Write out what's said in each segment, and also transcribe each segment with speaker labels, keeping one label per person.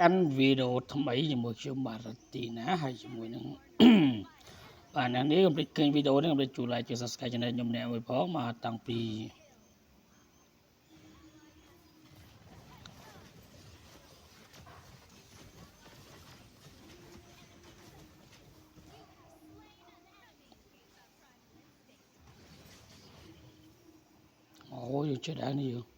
Speaker 1: កាន់វីដេអូថ្មីជាមួយខ្ញុំបាទរទីណាហើយជាមួយនឹងបាទអ្នកនេះកុំភ្លេចឃើញវីដេអូនេះកុំភ្លេចជួយ like ជួយ subscribe channel ខ្ញុំម្នាក់មួយផងបាទតាំងពីអូយើងចេះដែរនេះយើង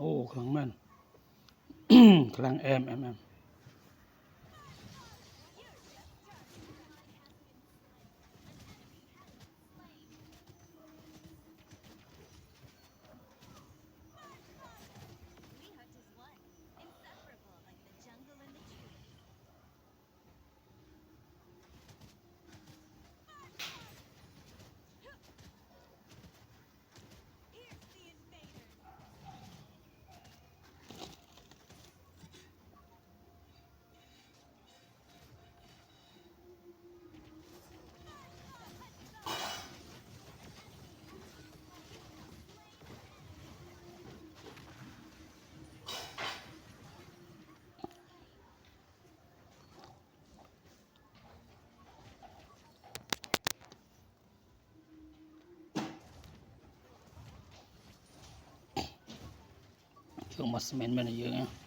Speaker 1: អូខ្លាំងមែនខ្លាំងអែមជើងមកស្មែនមែនយើងណា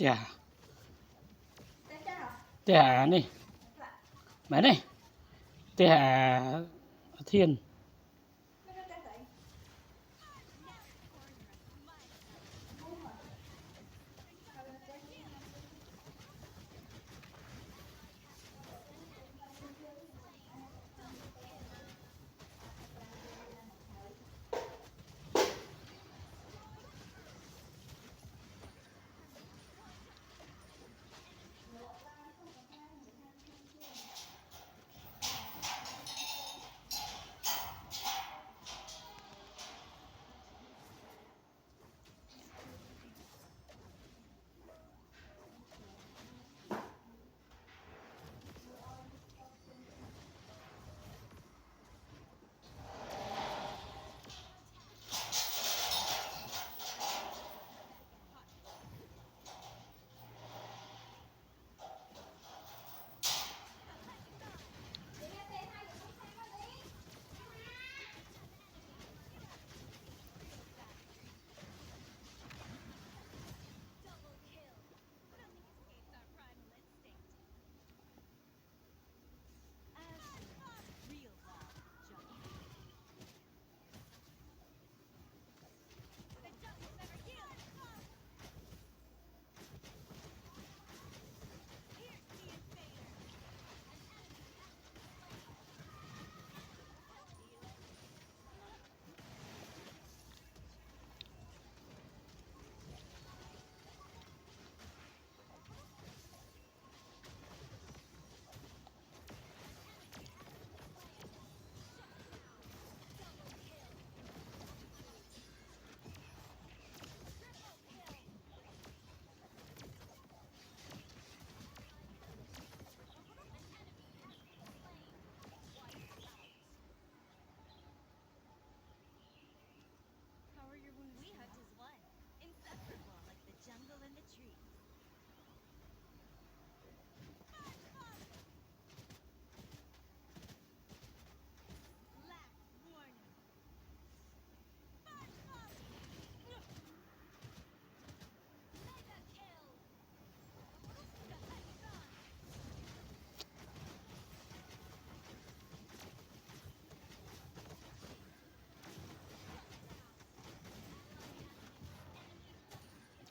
Speaker 1: ចាតែអានេះមែនទេតែអាធាន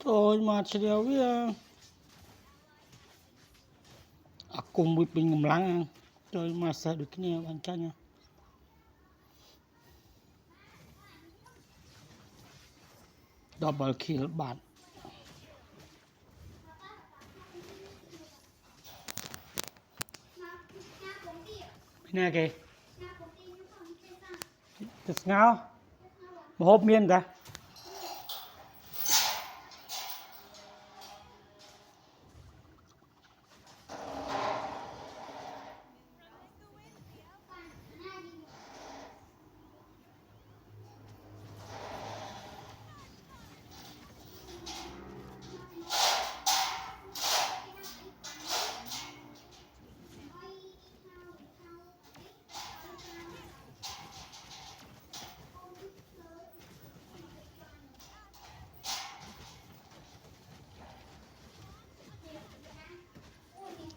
Speaker 1: Tôi mà chỉ điều với cùng với bình ngầm lắng tôi mà sẽ được cái này bạn chắc nha double kill bạn nè kì thật ngáo một hộp miên ta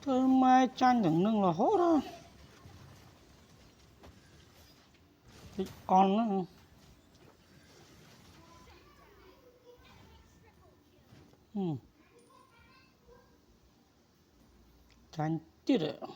Speaker 1: tôi mai chan chẳng nâng là hốt đó thích on đó chan chết rồi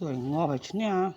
Speaker 1: rồi ngó phải chứ nha